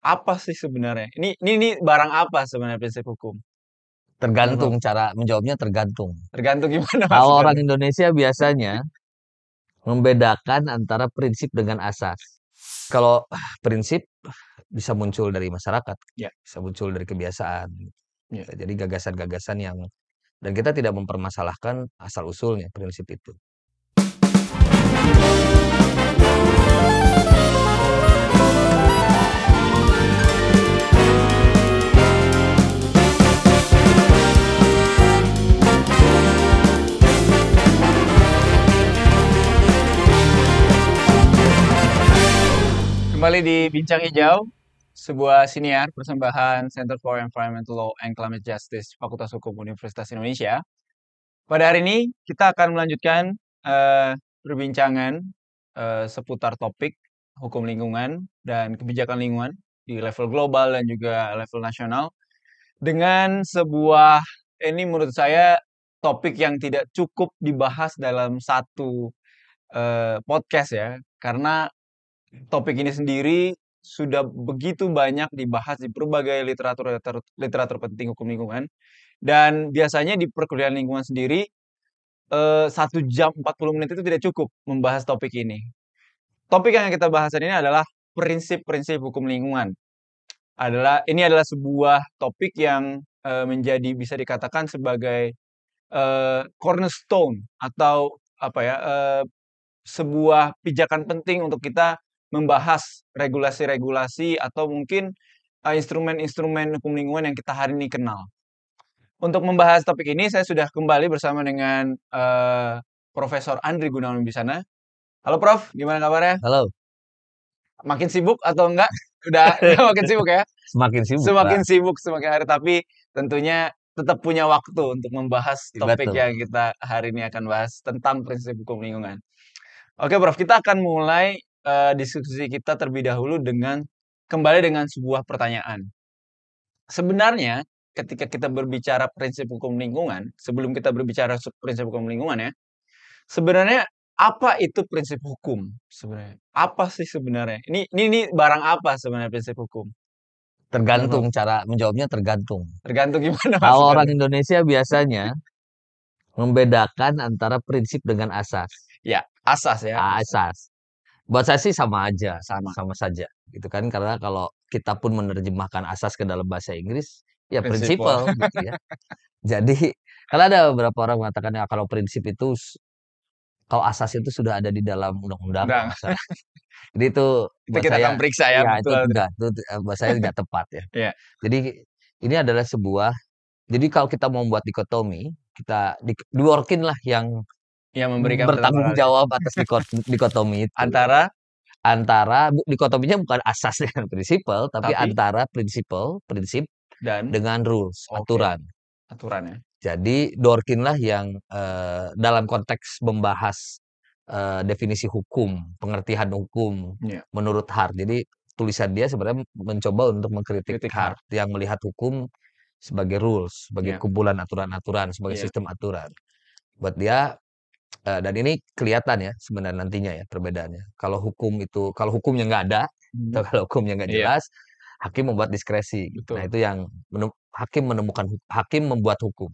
Apa sih sebenarnya? Ini barang apa sebenarnya prinsip hukum? Menurut Tergantung Prof. cara menjawabnya tergantung. Tergantung gimana Kalau maksudnya orang tuh? Indonesia biasanya membedakan antara prinsip dengan asas. Kalau prinsip bisa muncul dari masyarakat, Ya, bisa muncul dari kebiasaan. ya. Jadi gagasan-gagasan yang dan kita tidak mempermasalahkan asal usulnya prinsip itu. Kembali di Bincang Hijau, sebuah siniar persembahan Center for Environmental Law and Climate Justice Fakultas Hukum Universitas Indonesia. Pada hari ini kita akan melanjutkan perbincangan seputar topik hukum lingkungan dan kebijakan lingkungan di level global dan juga level nasional dengan sebuah ini menurut saya topik yang tidak cukup dibahas dalam satu podcast ya, karena topik ini sendiri sudah begitu banyak dibahas di berbagai literatur penting hukum lingkungan dan biasanya di perkuliahan lingkungan sendiri 1 jam 40 menit itu tidak cukup membahas topik ini. Topik yang kita bahas ini adalah prinsip-prinsip hukum lingkungan. Ini adalah sebuah topik yang menjadi bisa dikatakan sebagai cornerstone atau apa ya sebuah pijakan penting untuk kita membahas regulasi-regulasi atau mungkin instrumen-instrumen hukum lingkungan yang kita hari ini kenal. Untuk membahas topik ini, saya sudah kembali bersama dengan Profesor Andri Gunawan Wibisana. Halo Prof, gimana kabarnya? Halo, Makin sibuk atau enggak? Udah makin sibuk ya? semakin sibuk lah. Semakin sibuk semakin hari, tapi tentunya tetap punya waktu untuk membahas topik Betul. yang kita hari ini akan bahas tentang prinsip hukum lingkungan. Oke, Prof, kita akan mulai diskusi kita terlebih dahulu dengan kembali dengan sebuah pertanyaan. Sebenarnya ketika kita berbicara prinsip hukum lingkungan, sebelum kita berbicara prinsip hukum lingkungan ya, sebenarnya apa itu prinsip hukum sebenarnya? Apa sih sebenarnya? Ini barang apa sebenarnya prinsip hukum? Menurut Tergantung Prof? cara menjawabnya tergantung. Tergantung gimana Kalau maksudnya orang tuh? Indonesia biasanya membedakan antara prinsip dengan asas. Ya, asas ya, asas. Asas. Buat saya sih sama aja, Sama. sama saja, gitu kan. Karena kalau kita pun menerjemahkan asas ke dalam bahasa Inggris, ya Prinsipal. prinsipal gitu ya. Jadi, kalau ada beberapa orang mengatakan ya kalau prinsip itu, kalau asas itu sudah ada di dalam undang-undang, kalau Udah, nggak salah. Jadi itu itu buat kita saya, akan periksa ya, ya itu betul. enggak, itu buat saya nggak tepat ya. Ya, Jadi ini adalah sebuah, jadi kalau kita mau membuat dikotomi, kita diworkin lah yang yang memberikan pertama bertanggung kali ya. jawab atas dikotomi itu. Antara Antara dikotominya bukan asas dengan prinsipal, tapi tapi antara prinsip dan dengan rules, oke, aturan. aturannya. Jadi Dworkin lah yang dalam konteks membahas definisi hukum, pengertian hukum Ya, menurut Hart. Jadi tulisan dia sebenarnya mencoba untuk mengkritik kritik hard. Hart yang melihat hukum sebagai rules, sebagai Ya, kumpulan aturan-aturan, sebagai iya. sistem aturan. Buat dia, dan ini kelihatan ya sebenarnya nantinya ya perbedaannya. Kalau hukumnya nggak ada, atau Mhm. kalau hukumnya nggak Iya, jelas, hakim membuat diskresi. Nah betul. itu yang hakim membuat hukum.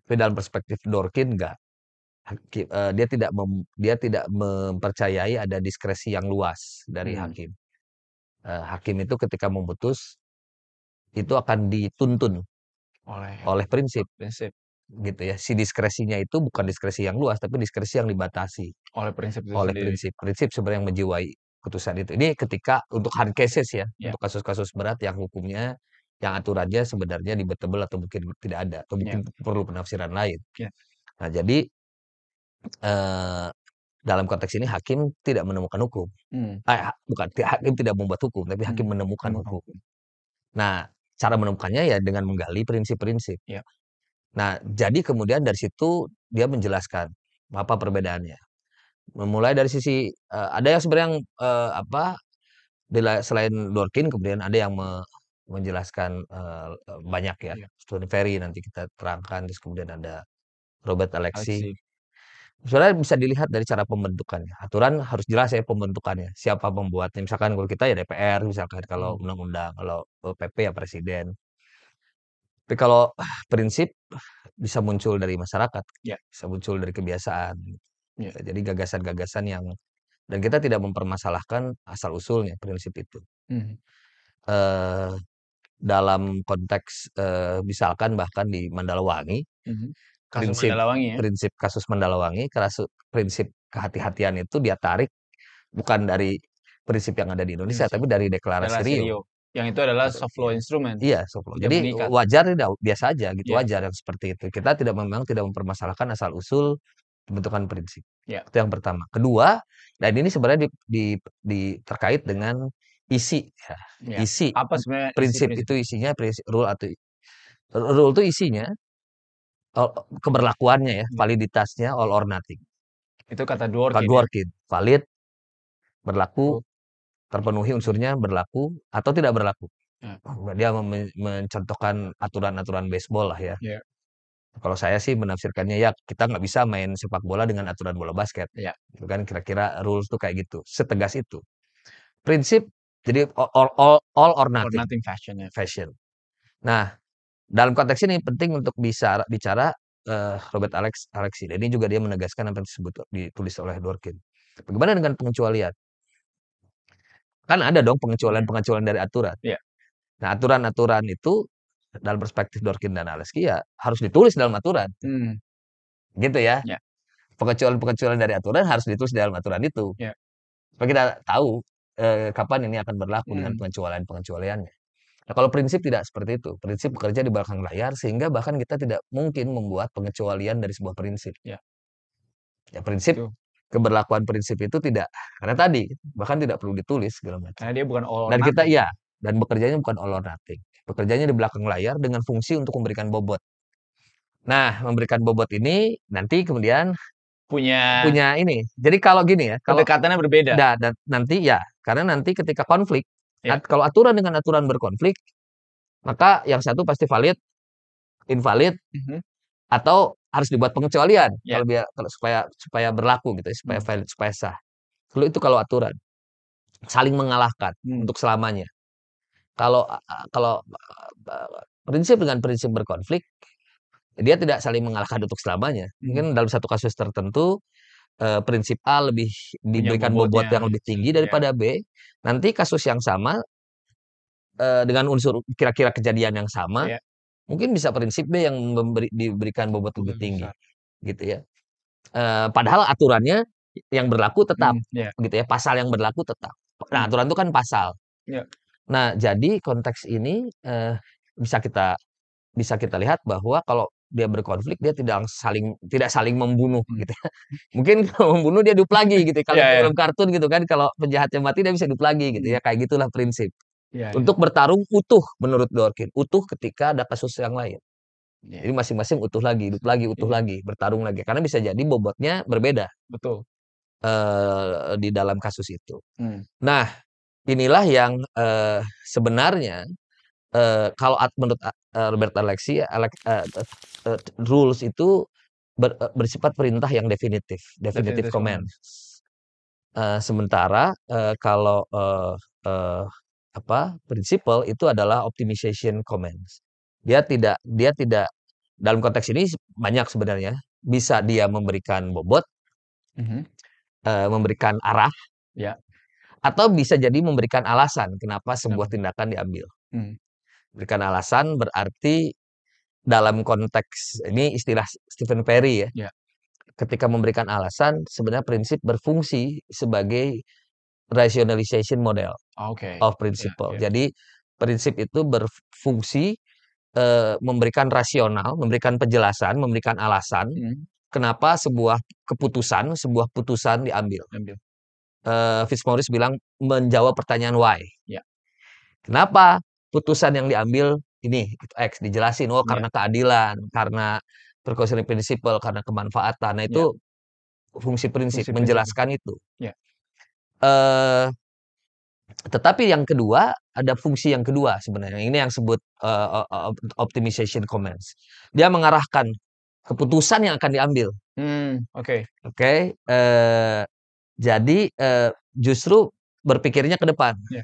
Tapi dalam perspektif Dorkin nggak. Dia tidak mempercayai ada diskresi yang luas dari Hmm. hakim. Hakim itu ketika memutus itu akan dituntun Oleh oleh prinsip prinsip, gitu ya. Si diskresinya itu bukan diskresi yang luas, tapi diskresi yang dibatasi oleh prinsip itu oleh sendiri. prinsip. Prinsip sebenarnya yang menjiwai putusan itu. Ini ketika untuk hard cases ya, Ya, untuk kasus-kasus berat yang hukumnya, yang aturannya sebenarnya debatable atau mungkin tidak ada, atau ya, mungkin perlu penafsiran lain. ya. Nah, jadi eh, dalam konteks ini hakim tidak menemukan hukum. Hmm. Bukan, hakim tidak membuat hukum, tapi hakim Hmm. menemukan Lembaga hukum. hukum. Nah, cara menemukannya ya dengan menggali prinsip-prinsip. Ya, Nah, jadi kemudian dari situ dia menjelaskan apa perbedaannya. Memulai dari sisi ada yang sebenarnya yang apa selain Dworkin kemudian ada yang menjelaskan banyak ya. ya. Stephen Ferry nanti kita terangkan, terus kemudian ada Robert Alexi. Alexi. Sebenarnya bisa dilihat dari cara pembentukannya. Aturan harus jelas ya pembentukannya, siapa pembuatnya. Misalkan kalau kita ya DPR, misalkan kalau Hmm. undang-undang, kalau PP ya presiden. Tapi kalau prinsip bisa muncul dari masyarakat, Ya, bisa muncul dari kebiasaan. ya. Jadi gagasan-gagasan yang dan kita tidak mempermasalahkan asal usulnya prinsip itu. Hmm. Eh, dalam konteks misalkan bahkan di Mandalawangi, Mhm. Kasus prinsip Mandalawangi ya? prinsip kasus Mandalawangi, prinsip kehati-hatian itu dia tarik bukan dari prinsip yang ada di Indonesia, Indonesia. tapi dari Deklarasi Relasi Rio. Rio. Yang itu adalah Gitu, soft law ya. instrument. Iya, soplo. Tidak Jadi mengikat. wajar tidak biasa aja gitu, Ya, wajar yang seperti itu. Kita memang tidak mempermasalahkan asal usul pembentukan prinsip. ya, Itu yang pertama. Kedua, dan ini sebenarnya terkait dengan isi ya. ya. Isi Apa sebenarnya isi prinsip itu prinsipnya? isinya prinsip rule itu isinya keberlakuannya ya, Ya. validitasnya all or nothing. Itu kata Dworkin ya. Working, valid, berlaku, Oh, terpenuhi unsurnya, berlaku atau tidak berlaku. ya, Dia mencontohkan aturan-aturan baseball lah ya. ya, Kalau saya sih menafsirkannya ya kita nggak bisa main sepak bola dengan aturan bola basket. ya. Gitu kan kira-kira rules tuh kayak gitu. Setegas itu. Prinsip jadi all or Or nothing nothing fashion ya. fashion. Nah, dalam konteks ini penting untuk bicara Robert Alexi. Ini juga dia menegaskan apa yang ditulis oleh Dworkin. Bagaimana dengan pengecualian? Kan ada dong Hmm. pengecualian dari aturan. Ya. Nah, aturan-aturan itu dalam perspektif Dworkin dan Alexi ya harus ditulis dalam aturan. Hmm. Gitu ya. Ya, Pengecualian dari aturan harus ditulis dalam aturan itu. ya. Supaya kita tahu kapan ini akan berlaku dengan Hmm. pengecualiannya. Nah, kalau prinsip tidak seperti itu. Prinsip bekerja di belakang layar sehingga bahkan kita tidak mungkin membuat pengecualian dari sebuah prinsip. Ya, Ya prinsip itu. keberlakuan prinsip itu tidak karena tadi bahkan tidak perlu ditulis segala macam. Karena dia bukan all or Dan kita nothing. iya dan bekerjanya bukan all or nothing. Bekerjanya di belakang layar dengan fungsi untuk memberikan bobot. Nah, memberikan bobot ini nanti kemudian Punya punya ini. Jadi kalau gini ya, kalau pendekatannya berbeda. dan nanti ya, karena nanti ketika konflik, Ya. kalau aturan dengan aturan berkonflik, maka yang satu pasti valid, invalid, Mhm. atau harus dibuat pengecualian Ya. kalau supaya supaya berlaku gitu ya, supaya Hmm. valid, supaya sah. Kalau itu kalau aturan saling mengalahkan Hmm. untuk selamanya. Kalau prinsip dengan prinsip berkonflik, dia tidak saling mengalahkan untuk selamanya. Hmm. Mungkin dalam satu kasus tertentu prinsip A lebih Punya diberikan bobot bobotnya. yang lebih tinggi Ya. daripada B, nanti kasus yang sama dengan unsur kira-kira kejadian yang sama, Ya. mungkin bisa prinsip B yang diberikan bobot lebih Lebih tinggi, besar. gitu ya. Padahal aturannya yang berlaku tetap, Hmm. Ya. gitu ya. Pasal yang berlaku tetap. Nah, Hmm. aturan itu kan pasal. Ya. Nah, jadi konteks ini bisa kita bisa kita lihat bahwa kalau dia berkonflik dia tidak saling membunuh Hmm. gitu ya. Mungkin kalau membunuh dia hidup lagi gitu ya. Kalau Ya, di ya. film kartun gitu kan kalau penjahatnya mati dia bisa hidup lagi gitu Hmm. ya. Kayak gitulah prinsip. Ya, ya. Untuk bertarung utuh menurut Dworkin, utuh ketika ada kasus yang lain. Ya. Jadi masing-masing utuh lagi, hidup lagi, utuh Ya. lagi, bertarung lagi. Karena bisa jadi bobotnya berbeda Betul. di dalam kasus itu. Hmm. Nah, inilah yang sebenarnya kalau menurut Robert Alexi, rules itu bersifat perintah yang definitif, definitive Definitive command. command. Sementara kalau eh, principle itu adalah optimization commands. Dia tidak dalam konteks ini banyak sebenarnya bisa dia memberikan bobot, Mhm. memberikan arah, Ya. atau bisa jadi memberikan alasan kenapa sebuah Kenapa? tindakan diambil. Hmm. Berikan alasan berarti dalam konteks ini istilah Stephen Perry ya. Ya. Ketika memberikan alasan sebenarnya prinsip berfungsi sebagai rationalization model Oke. of Ya, principle. ya. Jadi prinsip itu berfungsi memberikan rasional, memberikan penjelasan, memberikan alasan Hmm. kenapa sebuah putusan diambil. Ambil. Fitzmaurice bilang menjawab pertanyaan why. Ya. Kenapa putusan yang diambil ini X dijelasin Ya. karena keadilan, karena precautionary principle, karena kemanfaatan. Nah Ya. itu fungsi prinsip Fungsi prinsipnya. menjelaskan itu. Ya. Eh tetapi yang kedua ada fungsi yang kedua sebenarnya. Ini yang sebut optimization commands. Dia mengarahkan keputusan yang akan diambil Oke. Oke, jadi justru berpikirnya ke depan. Ya.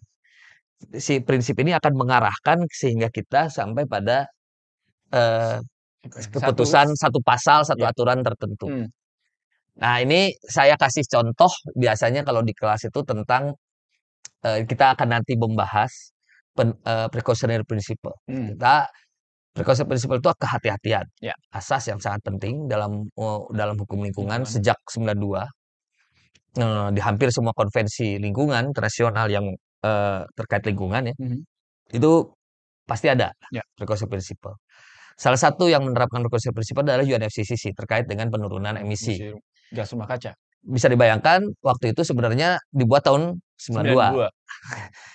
Si prinsip ini akan mengarahkan sehingga kita sampai pada Satu. keputusan satu pasal, satu Ya. aturan tertentu. Hmm. Nah, ini saya kasih contoh biasanya kalau di kelas itu tentang kita akan nanti membahas precautionary principle. Precautionary principle itu kehati-hatian, Ya. asas yang sangat penting dalam hukum lingkungan Lingkungan. sejak 92. Di hampir semua konvensi lingkungan internasional yang terkait lingkungan ya, itu pasti ada Ya. precautionary principle. Salah satu yang menerapkan precautionary principle adalah UNFCCC terkait dengan penurunan emisi. Gas rumah kaca. Bisa dibayangkan waktu itu sebenarnya dibuat tahun 92. 92.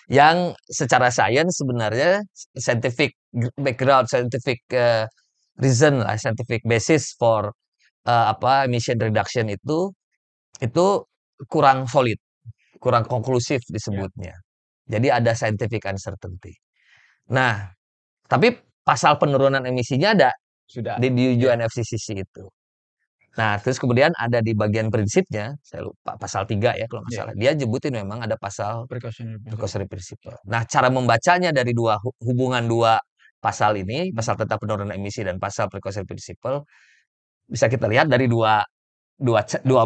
Yang secara sains sebenarnya scientific background, scientific reason lah, scientific basis for emission reduction itu kurang solid, kurang konklusif disebutnya. Jadi ada scientific uncertainty. Nah, tapi pasal penurunan emisinya ada Sudah di UNFCCC itu. Nah, terus kemudian ada di bagian prinsipnya, saya lupa pasal 3 ya kalau nggak salah. Dia nyebutin memang ada pasal precautionary principle. Nah, cara membacanya dari hubungan dua pasal ini, pasal tentang penurunan emisi dan pasal precautionary principle, bisa kita lihat dari dua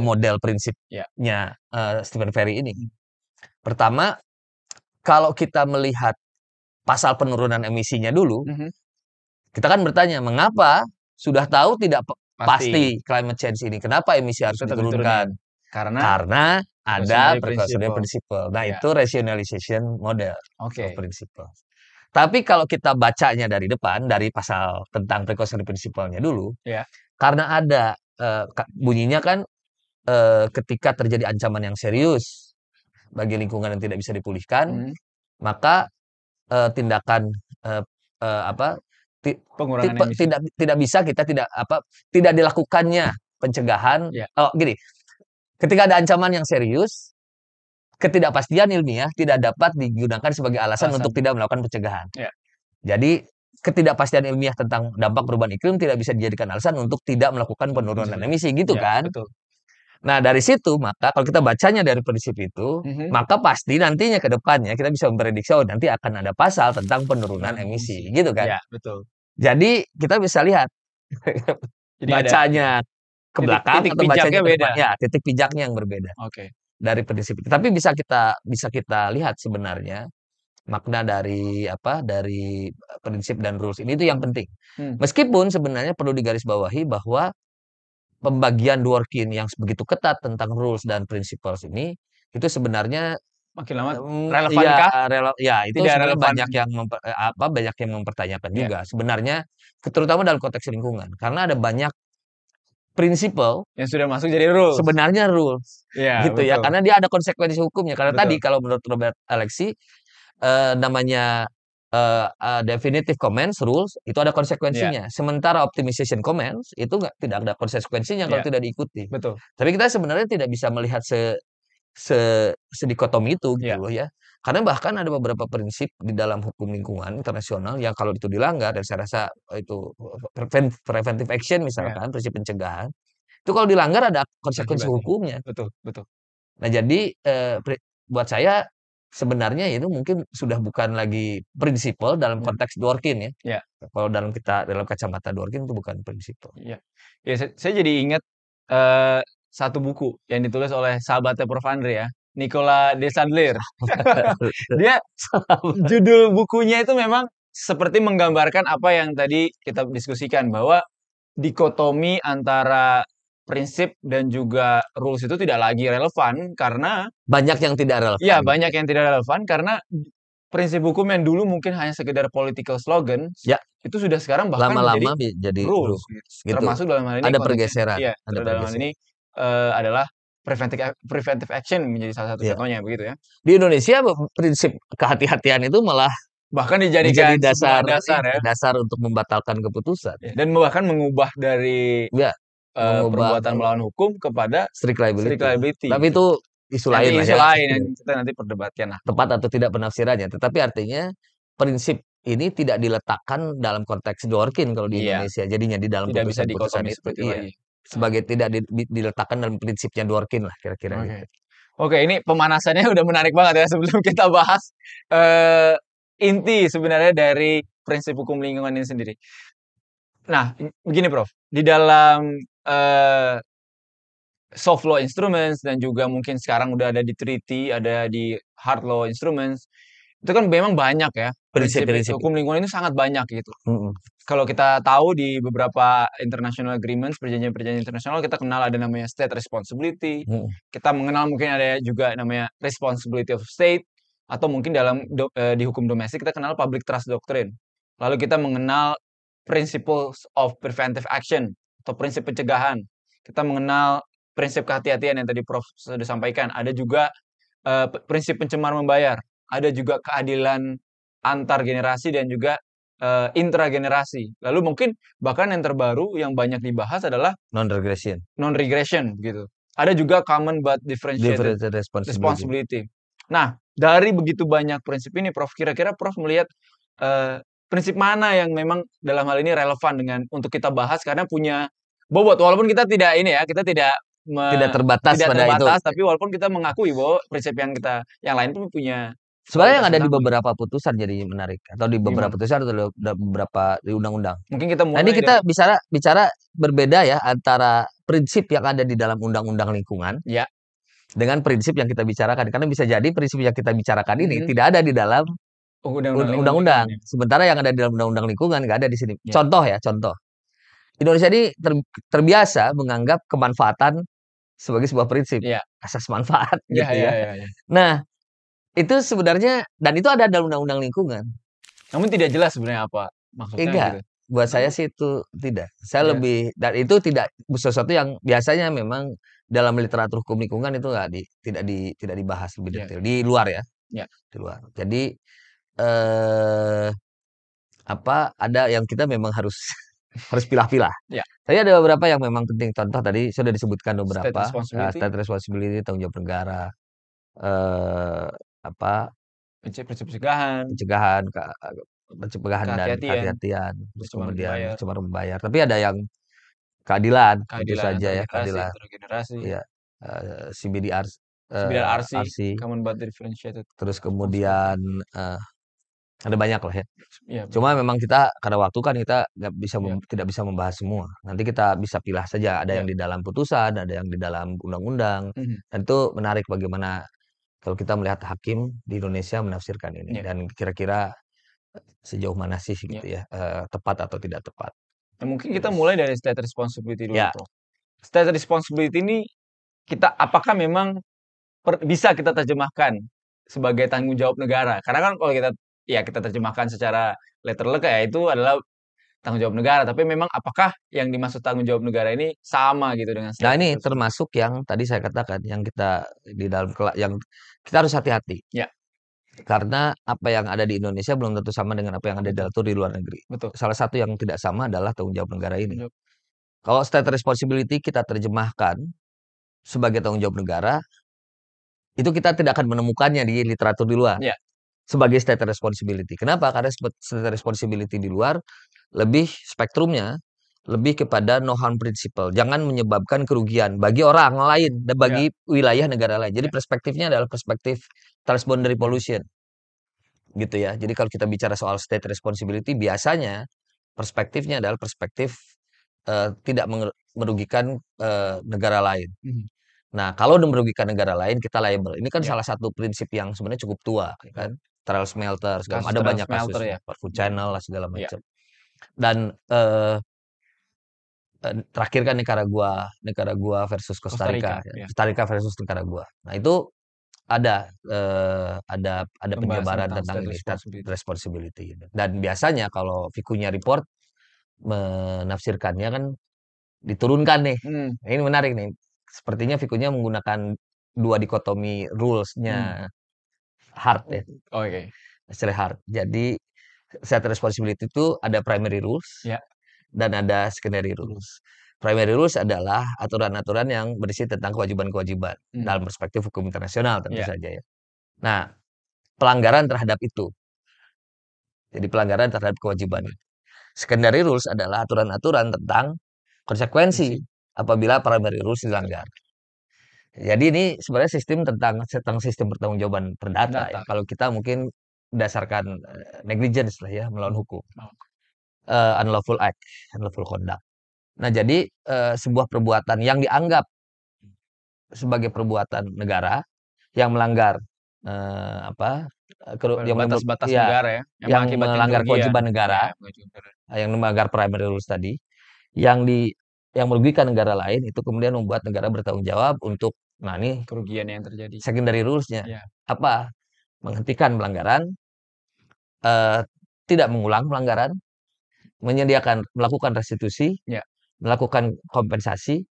model prinsipnya Stephen Ferry ini. Pertama, kalau kita melihat pasal penurunan emisinya dulu, kita kan bertanya, mengapa sudah tahu tidak pasti climate change ini, kenapa emisi harus diturunkan? Karena ada precautionary principle. Nah, itu rationalization model principle. Tapi kalau kita bacanya dari depan, dari pasal tentang precautionary principle-nya dulu, karena ada bunyinya kan ketika terjadi ancaman yang serius bagi lingkungan yang tidak bisa dipulihkan, maka tindakan pengurangan emisi tidak bisa kita tidak dilakukannya pencegahan. Gini, ketika ada ancaman yang serius, ketidakpastian ilmiah tidak dapat digunakan sebagai alasan untuk tidak melakukan pencegahan. Jadi ketidakpastian ilmiah tentang dampak perubahan iklim tidak bisa dijadikan alasan untuk tidak melakukan penurunan emisi, gitu kan? Betul. Nah, dari situ maka kalau kita bacanya dari prinsip itu, maka pasti nantinya ke depannya kita bisa memprediksi nanti akan ada pasal tentang penurunan emisi, gitu kan? Ya, betul. Jadi kita bisa lihat bacanya ke belakang atau bacanya ke depan. Ya, titik pijaknya yang berbeda. Dari prinsip itu. Tapi bisa kita lihat sebenarnya makna dari prinsip dan rules ini itu yang penting. Meskipun sebenarnya perlu digarisbawahi bahwa pembagian Dworkin yang begitu ketat tentang rules dan principles ini itu sebenarnya makin lama relevankah? Itu sebenarnya banyak yang mempertanyakan juga sebenarnya, terutama dalam konteks lingkungan, karena ada banyak prinsipal yang sudah masuk jadi rules. Sebenarnya rules, gitu ya, karena dia ada konsekuensi hukumnya. Karena tadi kalau menurut Robert Alexy namanya definitive comments rules itu ada konsekuensinya. Sementara optimization comments itu tidak ada konsekuensinya kalau tidak diikuti. Betul. Tapi kita sebenarnya tidak bisa melihat sedikotomi itu gitu loh ya. Karena bahkan ada beberapa prinsip di dalam hukum lingkungan internasional yang kalau itu dilanggar, dan saya rasa itu preventive action misalkan, prinsip pencegahan, itu kalau dilanggar ada konsekuensi hukumnya. Betul. Nah, jadi buat saya sebenarnya itu mungkin sudah bukan lagi prinsipal dalam konteks Dworkin ya. Kalau dalam kacamata Dworkin itu bukan prinsipal. Ya, saya jadi ingat satu buku yang ditulis oleh sahabatnya Prof. Andre ya, Nicolas de Sandler. Dia judul bukunya itu memang seperti menggambarkan apa yang tadi kita diskusikan, bahwa dikotomi antara prinsip dan juga rules itu tidak lagi relevan karena banyak yang tidak relevan. Iya, banyak yang tidak relevan karena prinsip hukum yang dulu mungkin hanya sekedar political slogan, itu sudah sekarang bahkan lama-lama jadi rules. Gitu. Termasuk dalam hal ini ada pergeseran. Iya, dalam hal ini adalah preventive action menjadi salah satu contohnya begitu ya. Di Indonesia prinsip kehati-hatian itu malah bahkan dijadikan dasar untuk membatalkan keputusan dan bahkan mengubah dari perbuatan melawan hukum kepada strict liability. Tapi gitu. Itu isu lain yang kita nanti perdebatkan lah. Tepat atau tidak penafsirannya, tetapi artinya prinsip ini tidak diletakkan dalam konteks Dworkin kalau di Indonesia, jadinya di dalam putusan-putusan itu. sebagai tidak diletakkan dalam prinsipnya Dworkin lah kira-kira Oke. gitu. Oke, ini pemanasannya udah menarik banget ya sebelum kita bahas eh, inti sebenarnya dari prinsip hukum lingkungan ini sendiri. Nah, begini Prof, di dalam eh, soft law instruments dan juga mungkin sekarang udah ada di treaty, ada di hard law instruments, itu kan memang banyak ya prinsip Prinsip-prinsip hukum lingkungan itu sangat banyak gitu. Mm-mm. Kalau kita tahu di beberapa international agreements, perjanjian-perjanjian internasional kita kenal ada namanya state responsibility. Mm-mm. Kita mengenal mungkin ada juga namanya responsibility of state atau mungkin dalam di hukum domestik kita kenal public trust doctrine. Lalu kita mengenal principles of preventive action atau prinsip pencegahan. Kita mengenal prinsip kehati-hatian yang tadi Prof sudah sampaikan. Ada juga prinsip pencemar membayar. Ada juga keadilan antar generasi dan juga intragenerasi. Lalu mungkin bahkan yang terbaru yang banyak dibahas adalah Non-regression, non-regression gitu. Ada juga common but differentiated differential responsibility. responsibility. Nah, dari begitu banyak prinsip ini, Prof, kira-kira Prof melihat prinsip mana yang memang dalam hal ini relevan dengan untuk kita bahas karena punya bobot. Walaupun kita tidak ini ya, kita tidak Tidak terbatas tidak pada itu. terbatas, tapi walaupun kita mengakui bahwa prinsip yang lain pun punya Sebenarnya yang kualitas ada yang di sama. beberapa putusan jadi menarik atau di beberapa Gimana? putusan atau beberapa di undang-undang. Mungkin kita Nah, ini mulai dari kita bicara bicara berbeda ya antara prinsip yang ada di dalam undang-undang lingkungan ya. dengan prinsip yang kita bicarakan. Karena bisa jadi prinsip yang kita bicarakan ini Mhm. tidak ada di dalam Undang-undang lingkungan undang-undang. ya. Sementara yang ada di dalam undang-undang lingkungan nggak ada di sini. Ya. Contoh ya, contoh. Indonesia ini terbiasa menganggap kemanfaatan sebagai sebuah prinsip, Iya. asas manfaat Iya gitu iya ya. iya iya. Nah, itu sebenarnya dan itu ada dalam undang-undang lingkungan. Namun tidak jelas sebenarnya apa maksudnya Enggak, gitu. buat saya Oh, sih itu tidak. Saya iya. lebih dan itu tidak sesuatu yang biasanya memang dalam literatur hukum lingkungan itu nggak tidak dibahas lebih Iya. detail di luar ya, Iya. di luar. Jadi eh ada yang kita memang harus harus pilah-pilah. Iya. Tapi ada beberapa yang memang penting. Contoh tadi sudah disebutkan State beberapa, responsibility, state responsibility, tanggung jawab negara, eh apa prinsip pencegahan, pencegahan, pencegahan dan kehati-hatian, kehati-hatian, terus pencemaran kemudian membayar, pencemaran membayar. Tapi ada yang keadilan, tentu keadilan saja antar ya generasi, keadilan. intergenerasi, Iya, CBDR, sembilan RC, RC, common but differentiated terus responsibility. kemudian eh, ada banyak lah ya. Iya, Cuma banyak. memang kita karena waktu kan kita nggak bisa Iya. tidak bisa membahas semua. Nanti kita bisa pilih saja. Ada Iya. yang di dalam putusan, ada yang di dalam undang-undang. Mhm. Dan itu menarik bagaimana kalau kita melihat hakim di Indonesia menafsirkan ini Iya. dan kira-kira sejauh mana sih Iya. gitu ya tepat atau tidak tepat. Nah, mungkin kita Terus mulai dari state responsibility dulu, ya, Prof. State responsibility ini kita apakah memang bisa kita terjemahkan sebagai tanggung jawab negara? Karena kan kalau kita terjemahkan secara letterlek ya itu adalah tanggung jawab negara. Tapi memang apakah yang dimaksud tanggung jawab negara ini sama gitu dengan nah state ini responsibility? termasuk yang tadi saya katakan yang kita di dalam yang kita harus hati-hati Ya, karena apa yang ada di Indonesia belum tentu sama dengan apa yang ada betul, diatur di luar negeri. betul. Salah satu yang tidak sama adalah tanggung jawab negara ini. Tanggung jawab. Kalau state responsibility kita terjemahkan sebagai tanggung jawab negara, itu kita tidak akan menemukannya di literatur di luar Ya, sebagai state responsibility. Kenapa? Karena state responsibility di luar lebih spektrumnya lebih kepada no harm principle. Jangan menyebabkan kerugian bagi orang lain dan ya, bagi wilayah negara lain. Jadi ya. perspektifnya adalah perspektif transboundary pollution gitu ya. Jadi kalau kita bicara soal state responsibility biasanya perspektifnya adalah perspektif tidak merugikan negara lain. Mhm. Nah, kalau merugikan negara lain kita liable. Ini kan Ya, salah satu prinsip yang sebenarnya cukup tua betul. kan. Trial smelter segala Kasus ada Trans banyak Smelter kasusnya, ya. Food Ya, Channel lah segala ya, macam. Dan terakhir kan Nicaragua versus Costa Costa Rica, Rica, ya. ya. Costa Rica versus Nicaragua. Nah, itu ada Pembahasan penjabaran tentang tentang state ini state responsibility. responsibility gitu. Dan biasanya kalau Vikunya report menafsirkannya kan diturunkan nih. Hmm, Nah, ini menarik nih. Sepertinya Vikunya menggunakan dua dikotomi hmm. rules-nya hard ya, Oke. istilah hard. Jadi state responsibility itu ada primary rules Ya, dan ada secondary rules. Primary rules adalah aturan-aturan yang berisi tentang kewajiban-kewajiban mhm. dalam perspektif hukum internasional tentu Ya, saja ya. Nah, pelanggaran terhadap itu. Jadi pelanggaran terhadap kewajiban benar. itu. Secondary rules adalah aturan-aturan tentang konsekuensi Fungsi. apabila primary rules dilanggar. Jadi ini sebenarnya tentang sistem pertanggungjawaban perdata ya. Data. Kalau kita mungkin berdasarkan negligence lah ya, melawan hukum, Oh, unlawful act, unlawful conduct. Nah, jadi sebuah perbuatan yang dianggap sebagai perbuatan negara yang melanggar apa yang batas-batas ya negara ya, yang yang mengakibatkan melanggar kerugian. kewajiban negara, Ya, kewajiban. yang melanggar primary rules tadi, yang di yang merugikan negara lain itu kemudian membuat negara bertanggung jawab untuk nah ini Kerugian yang terjadi. secondary rules-nya Ya. apa? Menghentikan pelanggaran, eh, tidak mengulang pelanggaran, melakukan restitusi, Ya. melakukan kompensasi,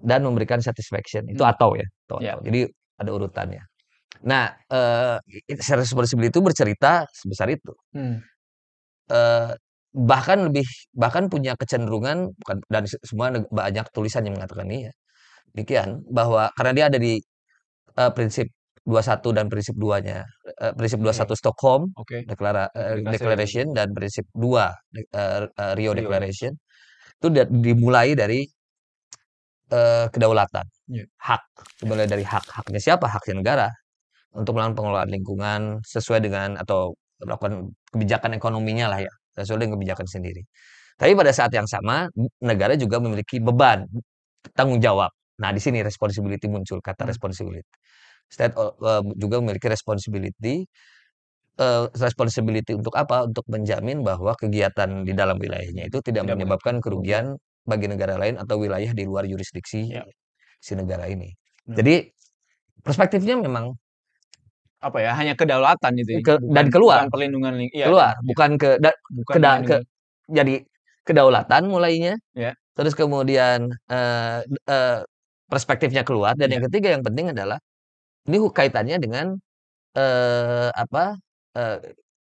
dan memberikan satisfaction. Itu Hmm. atau ya, Ya. Jadi ada urutannya. Nah, responsibility itu bercerita sebesar itu. Eh, bahkan punya kecenderungan bukan dan semua banyak tulisan yang mengatakan ini ya. Demikian bahwa karena dia ada di prinsip 21 dan prinsip 2-nya. Prinsip 21 Stockholm Oke. Declaration dan prinsip 2 Rio Rio. Declaration itu dimulai dari kedaulatan. Hak. Dimulai dari haknya siapa? Haknya negara untuk melakukan pengelolaan lingkungan sesuai dengan atau melakukan kebijakan ekonominya lah ya, sesuai dengan kebijakan sendiri. Tapi pada saat yang sama negara juga memiliki beban tanggung jawab. Nah, di sini responsibility muncul kata responsibility. State juga memiliki responsibility untuk apa? Untuk menjamin bahwa kegiatan di dalam wilayahnya itu tidak menyebabkan kerugian bagi negara lain atau wilayah di luar yurisdiksi si negara ini. Jadi perspektifnya memang apa ya, hanya kedaulatan gitu ya. dan keluar bukan perlindungan keluar bukan jadi kedaulatan mulainya terus kemudian perspektifnya keluar dan yang ketiga yang penting adalah ini kaitannya dengan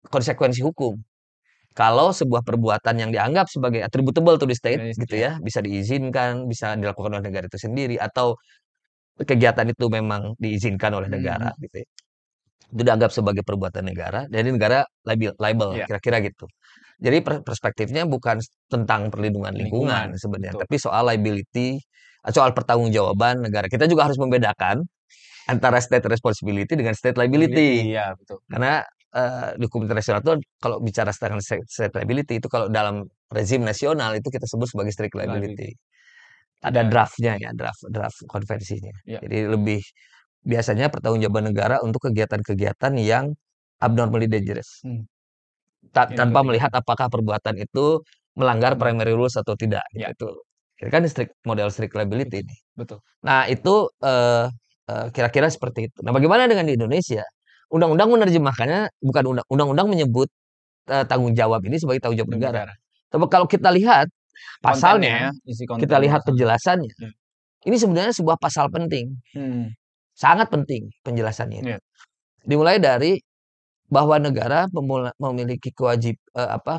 konsekuensi hukum. Kalau sebuah perbuatan yang dianggap sebagai attributable to the state gitu ya, bisa diizinkan, bisa dilakukan oleh negara itu sendiri atau kegiatan itu memang diizinkan oleh negara gitu ya. Itu dianggap sebagai perbuatan negara, jadi negara liable kira-kira gitu. Jadi perspektifnya bukan tentang perlindungan lingkungan sebenarnya, tapi soal liability, soal pertanggungjawaban negara. Kita juga harus membedakan antara state responsibility dengan state liability. Iya, betul. Karena di hukum internasional itu kalau bicara tentang state liability itu kalau dalam rezim nasional itu kita sebut sebagai strict liability. Ada draftnya ya, draft konvensinya. Jadi lebih biasanya pertanggungjawaban negara untuk kegiatan-kegiatan yang abnormally dangerous. Tanpa melihat apakah perbuatan itu melanggar primary rules atau tidak. Gitu. Itu kan model strict liability ini. Betul. Nah itu kira-kira seperti itu. Nah bagaimana dengan di Indonesia? Undang-undang menerjemahkannya bukan undang-undang menyebut tanggung jawab ini sebagai tanggung jawab negara. Tapi kalau kita lihat pasalnya, kita lihat penjelasannya, ini sebenarnya sebuah pasal penting, sangat penting penjelasannya. Dimulai dari bahwa negara memiliki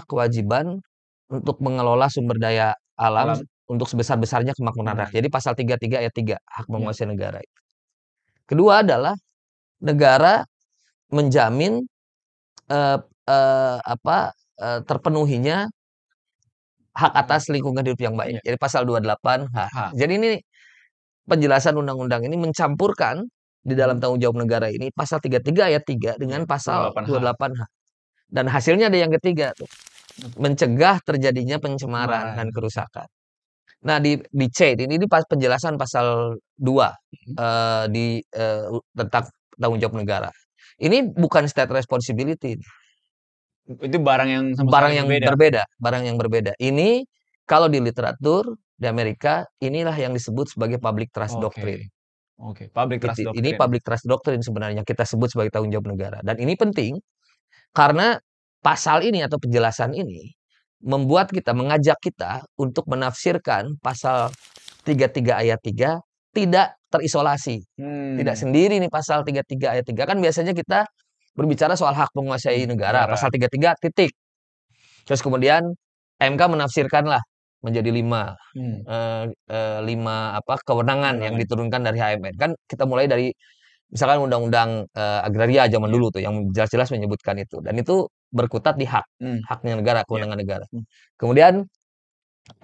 kewajiban untuk mengelola sumber daya alam untuk sebesar-besarnya kemakmuran rakyat. Jadi pasal 33 ayat 3 hak menguasai negara. Kedua adalah negara menjamin terpenuhinya hak atas lingkungan hidup yang baik. Jadi pasal 28 H. Jadi ini penjelasan undang-undang ini mencampurkan di dalam tanggung jawab negara ini pasal 33 ayat 3 dengan pasal 28 H. Dan hasilnya ada yang ketiga tuh. Mencegah terjadinya pencemaran dan kerusakan. Nah di C ini penjelasan pasal 2 tentang tanggung jawab negara. Ini bukan state responsibility. Itu barang yang berbeda. Ini kalau di literatur di Amerika inilah yang disebut sebagai public trust doctrine. Public trust doctrine. Ini public trust doctrine sebenarnya kita sebut sebagai tanggung jawab negara. Dan ini penting karena pasal ini atau penjelasan ini mengajak kita untuk menafsirkan pasal 33 ayat 3 tidak terisolasi. Tidak sendiri nih pasal 33 ayat 3. Kan biasanya kita berbicara soal hak menguasai negara, pasal 33 titik. Terus kemudian MK menafsirkanlah menjadi 5 kewenangan yang diturunkan dari HMN. Kan kita mulai dari misalkan undang-undang agraria zaman dulu tuh yang jelas-jelas menyebutkan itu dan itu berkutat di haknya negara, kewenangan negara. Kemudian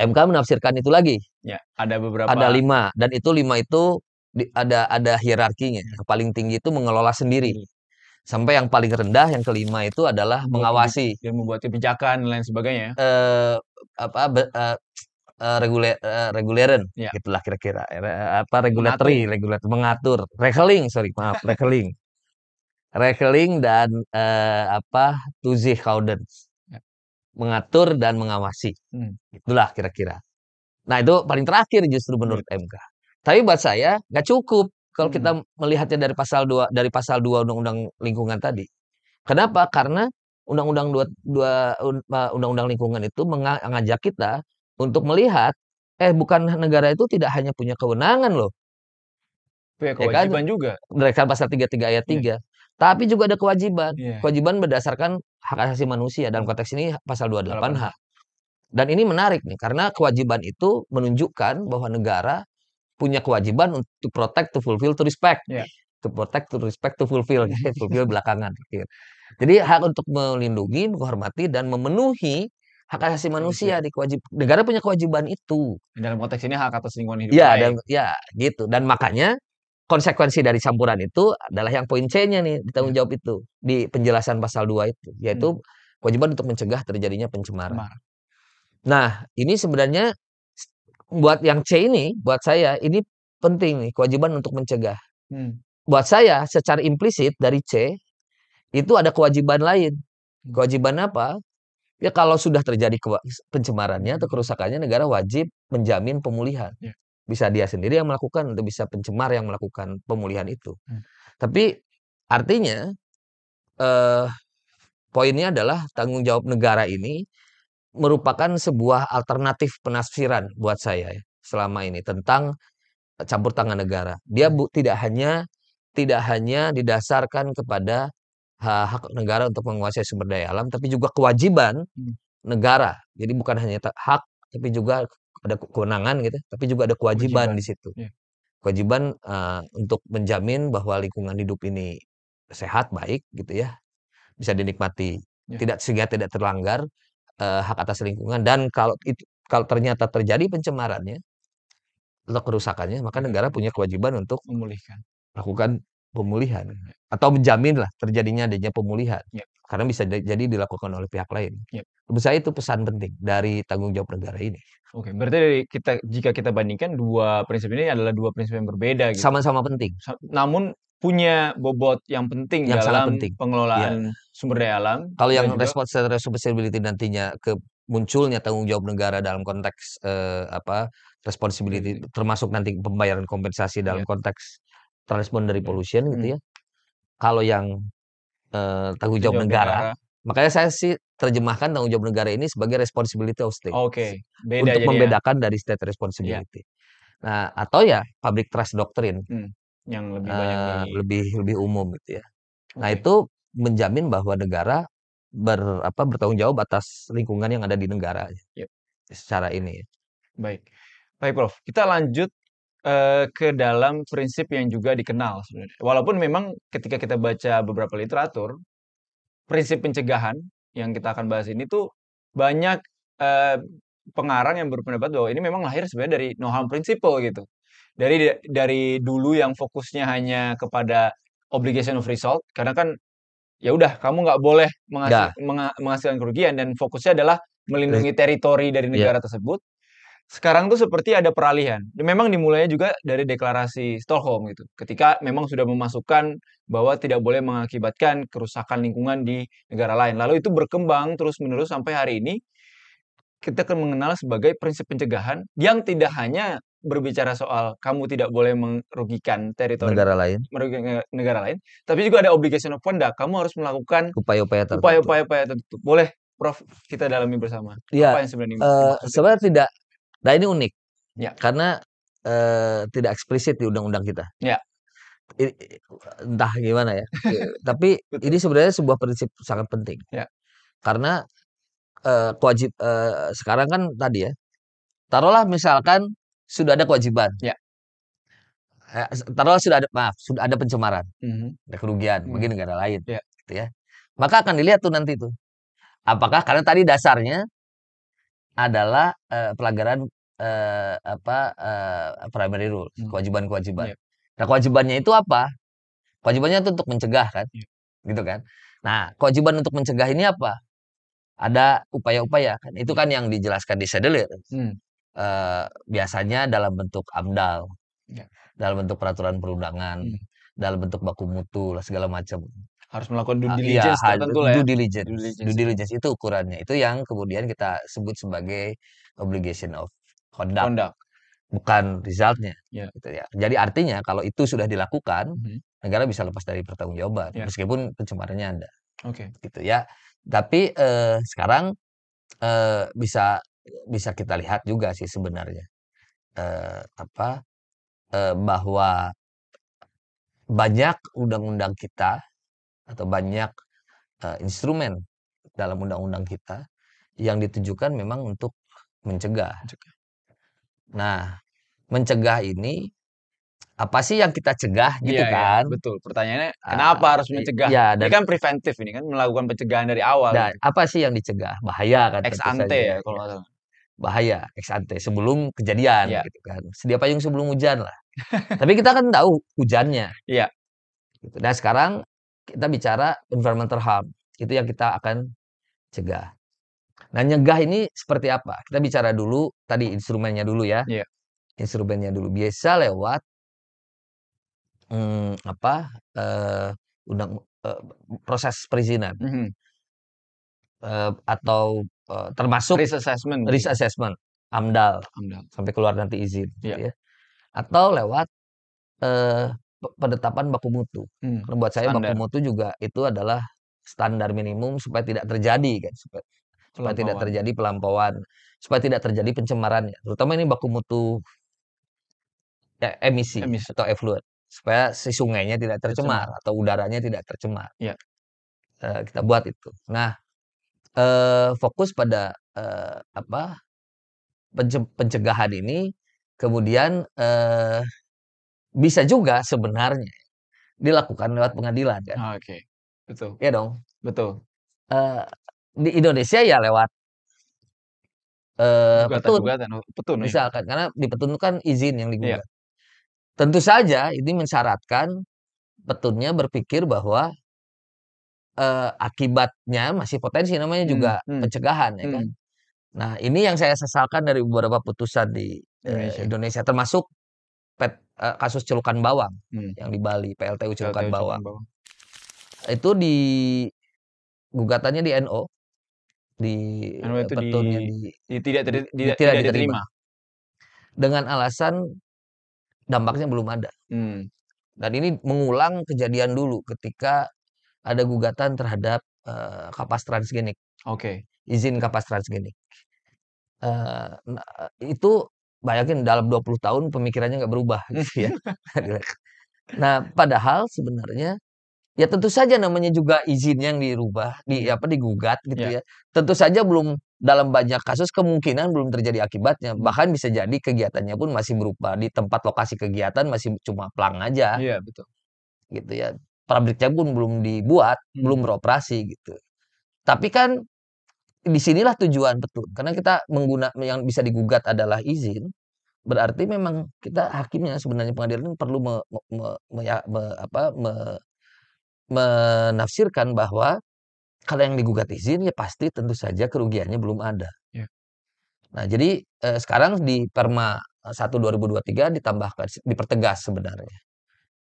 MK menafsirkan itu lagi Ya, ada Ada beberapa 5 dan itu 5 itu ada hierarkinya. Yang paling tinggi itu mengelola sendiri. sendiri. Sampai yang paling rendah yang kelima itu adalah mengawasi. Dan membuat kebijakan dan lain sebagainya. Eh apa be- eh, reguleren Ya, gitulah kira-kira. Apa mengatur. regulator mengatur, recalling, sorry, maaf, recalling dan apa Toezichthoudens, Ya. mengatur dan mengawasi. Hmm. Itulah kira-kira. Nah, itu paling terakhir justru Ya. menurut MK. Tapi buat saya nggak cukup kalau Hmm. kita melihatnya dari pasal 2 Undang-Undang Lingkungan tadi. Kenapa? Karena Undang-Undang 2 Undang-Undang Lingkungan itu mengajak kita untuk melihat bukan negara itu tidak hanya punya kewenangan loh, Punya ya kan? kewajiban juga. Berdasarkan pasal 33 ayat Iya. 3. Tapi juga ada kewajiban. Iya. Kewajiban berdasarkan hak asasi manusia. Dalam konteks ini pasal 28H. 8H. Dan ini menarik nih, karena kewajiban itu menunjukkan bahwa negara punya kewajiban untuk protect, to fulfill, to respect. Ya. To protect, to respect, to fulfill. Fulfill belakangan. Jadi hak untuk melindungi, menghormati, dan memenuhi hak asasi manusia. Negara punya kewajiban itu. Dalam konteks ini hak atas lingkungan hidup Ya, layak. dan ya gitu. Dan makanya konsekuensi dari campuran itu adalah yang poin C-nya nih, ditanggung Ya. jawab itu di penjelasan pasal 2 itu, yaitu Hmm. kewajiban untuk mencegah terjadinya pencemaran. Cemar. Nah, ini sebenarnya buat yang C ini, buat saya ini penting nih, kewajiban untuk mencegah. Hmm. Buat saya secara implisit dari C itu ada kewajiban lain. Kewajiban apa? Ya kalau sudah terjadi pencemarannya atau kerusakannya, negara wajib menjamin pemulihan. Ya. Bisa dia sendiri yang melakukan atau bisa pencemar yang melakukan pemulihan itu. Hmm. Tapi artinya poinnya adalah tanggung jawab negara ini merupakan sebuah alternatif penafsiran buat saya ya, selama ini tentang campur tangan negara. Dia tidak hanya didasarkan kepada hak negara untuk menguasai sumber daya alam, tapi juga kewajiban negara. Jadi bukan hanya hak, tapi juga ada kewenangan gitu, tapi juga ada kewajiban di situ. Ya. Kewajiban untuk menjamin bahwa lingkungan hidup ini sehat, baik gitu ya, bisa dinikmati, Ya. sehingga tidak terlanggar hak atas lingkungan. Dan kalau ternyata terjadi pencemarannya atau kerusakannya, maka negara punya kewajiban untuk memulihkan, melakukan pemulihan atau menjamin lah terjadinya adanya pemulihan. Ya. Karena bisa jadi dilakukan oleh pihak lain. Ya. Menurut saya itu pesan penting dari tanggung jawab negara ini. Oke, berarti jika kita bandingkan dua prinsip ini adalah dua prinsip yang berbeda gitu. Sama-sama penting. Namun punya bobot yang penting Yang sangat dalam penting. pengelolaan sumber daya alam. Kalau dan yang juga responsibility nantinya ke munculnya tanggung jawab negara dalam konteks responsibility, termasuk nanti pembayaran kompensasi dalam konteks transboundary pollution gitu ya. Kalau yang tanggung jawab negara, makanya saya sih terjemahkan tanggung jawab negara ini sebagai responsibility of state. Oke, beda untuk jadi membedakan dari state responsibility. Nah, atau ya public trust doctrine yang lebih banyak lebih umum gitu ya. Nah, itu menjamin bahwa negara bertanggung jawab atas lingkungan yang ada di negara secara ini. Baik, Prof. Kita lanjut ke dalam prinsip yang juga dikenal sebenarnya. Walaupun memang ketika kita baca beberapa literatur, prinsip pencegahan yang kita akan bahas ini tuh banyak pengarang yang berpendapat bahwa ini memang lahir sebenarnya dari no harm principle gitu. Dari dulu yang fokusnya hanya kepada obligation of result, karena kan ya udah kamu nggak boleh menghasilkan kerugian dan fokusnya adalah melindungi teritori dari negara tersebut. Sekarang tuh seperti ada peralihan. Memang dimulainya juga dari deklarasi Stockholm gitu. Ketika memang sudah memasukkan bahwa tidak boleh mengakibatkan kerusakan lingkungan di negara lain. Lalu itu berkembang terus-menerus sampai hari ini kita akan mengenal sebagai prinsip pencegahan yang tidak hanya berbicara soal kamu tidak boleh merugikan teritori merugikan negara lain, tapi juga ada obligation of conduct. Kamu harus melakukan upaya-upaya tertentu. Boleh, Prof, kita dalami bersama. Ya, apa yang sebenarnya dimaksud? Sebenarnya tidak. Nah, ini unik. Ya. Karena tidak eksplisit di undang-undang kita. Ya. Entah gimana ya. Tapi ini sebenarnya sebuah prinsip sangat penting. Ya. Karena sekarang kan tadi ya, taruhlah misalkan sudah ada kewajiban. Ya. Taruhlah sudah ada pencemaran, ada kerugian bagi negara lain, gitu ya. Maka akan dilihat tuh nanti tuh, apakah karena tadi dasarnya adalah pelanggaran primary rules, Hmm. kewajiban-kewajiban. Iya. Nah, kewajibannya itu apa? Kewajibannya itu untuk mencegah kan, Iya. gitu kan. Nah, kewajiban untuk mencegah ini apa? Ada upaya-upaya kan, itu Iya. kan yang dijelaskan di Sedelir. Hmm. Biasanya dalam bentuk AMDAL, Iya. dalam bentuk peraturan perundangan, Hmm. dalam bentuk baku mutu lah segala macam. Harus melakukan due Iya, diligence tertentu lah ya. due Due diligence. Due diligence itu. diligence itu ukurannya. Itu yang kemudian kita sebut sebagai obligation of conduct, Conduct. bukan resultnya, Ya. gitu ya. Jadi artinya kalau itu sudah dilakukan, Mhm. negara bisa lepas dari pertanggungjawaban, Ya. meskipun pencemarannya ada, Oke. gitu ya. Tapi sekarang bisa bisa kita lihat juga sih sebenarnya, apa, bahwa banyak undang-undang kita atau banyak instrumen dalam undang-undang kita yang ditujukan memang untuk mencegah. Mencegah. Nah, mencegah ini apa sih yang kita cegah Iya, gitu iya, kan? betul. Pertanyaannya, kenapa Ah, harus mencegah? ya Ini dan kan preventif, ini kan melakukan pencegahan dari awal dan gitu. apa sih yang dicegah? Bahaya kan Ex tentu ante saja ya kalau ya. nggak salah. Bahaya ex ante sebelum kejadian Iya. gitu kan. Sedia payung sebelum hujan lah. Tapi kita kan tahu hujannya Iya. gitu. Nah, sekarang kita bicara environmental harm. Itu yang kita akan cegah. Nah, nyegah ini seperti apa? Kita bicara dulu tadi instrumennya dulu ya. Iya. Instrumennya dulu biasa lewat apa, undang eee, proses perizinan, Mhm. atau, termasuk Risk assessment risk mungkin. assessment, AMDAL, AMDAL. sampai keluar nanti izin Iya. gitu ya. Atau lewat, penetapan baku mutu. Karena buat saya baku Standar mutu juga itu adalah standar minimum supaya tidak terjadi kan, supaya tidak pelampauan. terjadi pelampauan, supaya tidak terjadi pencemarannya. Terutama ini baku mutu emisi Emisi atau effluent, supaya si sungainya tidak tercemar tercemar. atau udaranya tidak tercemar. Iya. Kita buat itu. Nah, fokus pada, apa, pencegahan ini kemudian, bisa juga sebenarnya dilakukan lewat pengadilan kan, Oke. Betul. ya dong? Betul. Eee, di Indonesia ya lewat, petun Gugatan-gugatan, oh, petun ya? misalkan, karena di petun itu kan izin yang Iya. digugat. Tentu saja ini mensyaratkan petunnya berpikir bahwa, akibatnya masih potensi, namanya juga Hmm. Hmm. pencegahan ya kan. Hmm. Nah, ini yang saya sesalkan dari beberapa putusan di, Indonesia. Indonesia termasuk kasus celukan bawang Hmm. yang di Bali, PLTU celukan PLTU bawang. Celukan Bawang. Itu gugatannya di NO, di Anu itu petunnya tidak tidak diterima diterima. dengan alasan dampaknya belum ada. Hmm. Dan ini mengulang kejadian dulu ketika ada gugatan terhadap, kapas transgenik, Oke. izin kapas transgenik. Itu bayangin dalam 20 tahun pemikirannya nggak berubah gitu ya. Nah, padahal sebenarnya ya tentu saja namanya juga izin yang dirubah, Iya. digugat Iya. gitu ya. Tentu saja belum dalam banyak kasus kemungkinan belum terjadi akibatnya. Hmm. Bahkan bisa jadi kegiatannya pun masih berupa di tempat lokasi kegiatan masih cuma plang aja Iya, betul. gitu ya. Pabriknya pun belum dibuat, Hmm. belum beroperasi gitu. Tapi kan di sinilah tujuan betul. Karena kita yang bisa digugat adalah izin, berarti memang kita hakimnya sebenarnya pengadilan perlu me me me me ya me apa, me menafsirkan bahwa kalau yang digugat izin ya pasti tentu saja kerugiannya belum ada. Iya. Nah, jadi, sekarang di Perma 1 2023 dipertegas sebenarnya,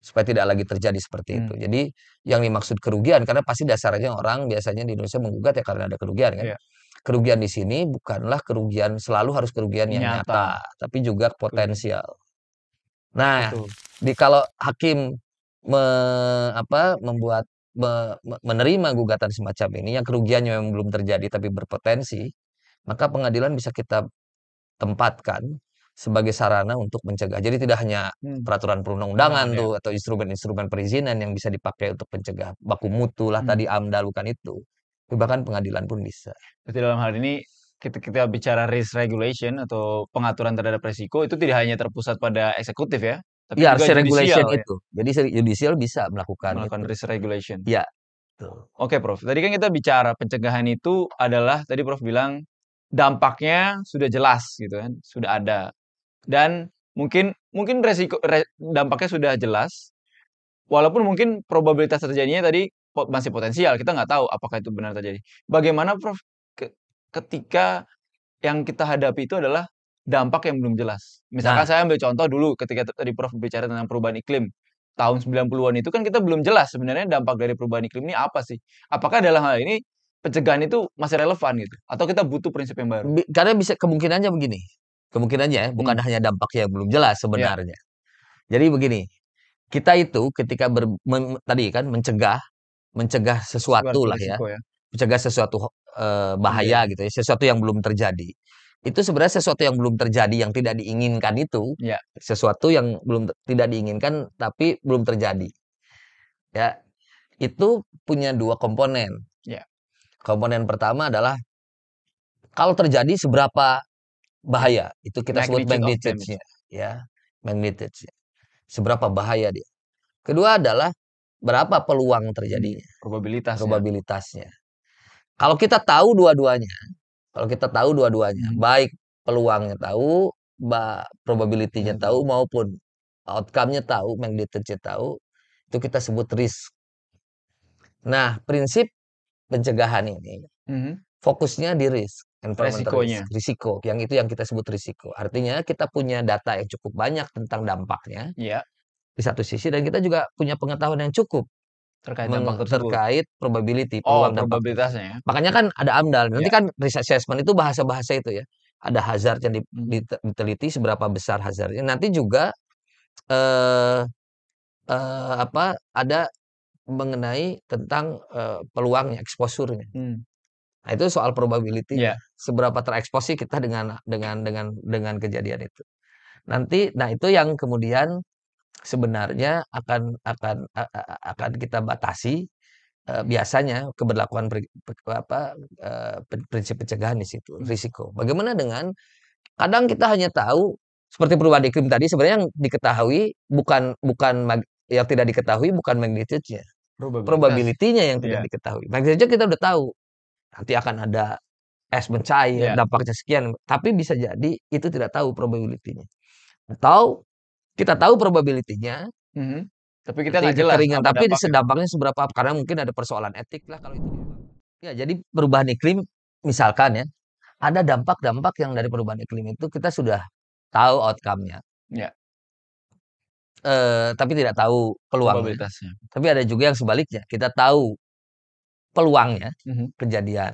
supaya tidak lagi terjadi seperti itu. Hmm. Jadi yang dimaksud kerugian karena pasti dasarnya orang biasanya di Indonesia menggugat ya karena ada kerugian kan. Iya. Kerugian di sini bukanlah kerugian selalu harus kerugian yang Nyata. nyata, tapi juga Kerugian. potensial. Nah, Betul. kalau hakim membuat menerima gugatan semacam ini yang kerugiannya memang belum terjadi tapi berpotensi, maka pengadilan bisa kita tempatkan sebagai sarana untuk mencegah. Jadi tidak hanya Hmm. peraturan perundang-undangan Ya. tuh atau instrumen-instrumen perizinan yang bisa dipakai untuk mencegah baku mutu lah Hmm. tadi AMDAL bukan itu. Tapi bahkan pengadilan pun bisa. Berarti dalam hal ini kita bicara risk regulation atau pengaturan terhadap resiko itu tidak hanya terpusat pada eksekutif ya, tapi Iya, juga harusnya regulation judicial ya, itu. Jadi judicial bisa melakukan melakukan itu. risk regulation. Iya, tuh. Oke, Prof. Tadi kan kita bicara pencegahan itu adalah tadi Prof bilang dampaknya sudah jelas gitu kan, sudah ada. Dan mungkin mungkin dampaknya sudah jelas, walaupun mungkin probabilitas terjadinya tadi masih potensial, kita nggak tahu apakah itu benar terjadi. Bagaimana Prof ketika yang kita hadapi itu adalah dampak yang belum jelas. Misalkan Nah, saya ambil contoh dulu ketika tadi Prof bicara tentang perubahan iklim. Tahun 90-an itu kan kita belum jelas sebenarnya dampak dari perubahan iklim ini apa sih? Apakah dalam hal ini pencegahan itu masih relevan gitu? Atau kita butuh prinsip yang baru? karena bisa kemungkinannya begini. Kemungkinannya ya, bukan Hmm, hanya dampak yang belum jelas ya, sebenarnya. Jadi begini, kita itu ketika tadi kan mencegah sesuatu suatu lah ya, risiko ya. mencegah sesuatu bahaya Terjadi. gitu ya, sesuatu yang belum terjadi. Itu sebenarnya sesuatu yang belum terjadi, yang tidak diinginkan itu, Ya. sesuatu yang tidak diinginkan tapi belum terjadi. Ya, itu punya dua komponen. Ya. Komponen pertama adalah kalau terjadi seberapa bahaya, itu kita sebut Magnitude of damage. magnitude-nya, ya, magnitude-nya. Seberapa bahaya dia. Kedua adalah berapa peluang terjadinya, Probabilitas ya. probabilitasnya. Kalau kita tahu dua-duanya, Mhm. baik peluangnya tahu, probability-nya Yang tahu tahu. maupun outcome-nya tahu, magnitude-nya tahu, itu kita sebut risk. Nah, prinsip pencegahan ini Mhm. fokusnya di risk, environmental risk, Resikonya. risiko. Yang itu yang kita sebut risiko. Artinya kita punya data yang cukup banyak tentang dampaknya Ya. di satu sisi dan kita juga punya pengetahuan yang cukup Terkait dampak tersebut. terkait probability, Oh, peluang dampak tersebut. probabilitasnya ya. Makanya kan ada AMDAL. Nanti Ya. kan risk assessment itu bahasa-bahasa itu ya. Ada hazard yang Mhm. diteliti seberapa besar hazardnya. Nanti juga eh, ada mengenai tentang peluangnya, exposure-nya. Hmm. Nah, itu soal probability-nya. Ya. Seberapa terekspos sih kita dengan kejadian itu. Nanti, nah itu yang kemudian sebenarnya akan kita batasi biasanya keberlakuan prinsip pencegahan di situ, Hmm. risiko. Bagaimana dengan kadang kita hanya tahu seperti perubahan iklim tadi sebenarnya yang diketahui bukan bukan yang tidak diketahui bukan magnitude-nya, Probabilitas. probability-nya yang tidak Ya. diketahui. Magnitude-nya kita udah tahu. Nanti akan ada es mencair, Ya. dampaknya sekian, tapi bisa jadi itu tidak tahu probability-nya. Atau kita tahu probability-nya, Mhm. Tapi kita nanti nggak jelas kekeringan, apa tapi dampaknya. dampaknya seberapa, karena mungkin ada persoalan etik lah kalau itu. Ya, jadi perubahan iklim misalkan ya, ada dampak-dampak yang dari perubahan iklim itu kita sudah tahu outcome-nya, Ya. tapi tidak tahu peluangnya. Probabilitasnya. Tapi ada juga yang sebaliknya, kita tahu peluangnya Mhm. kejadian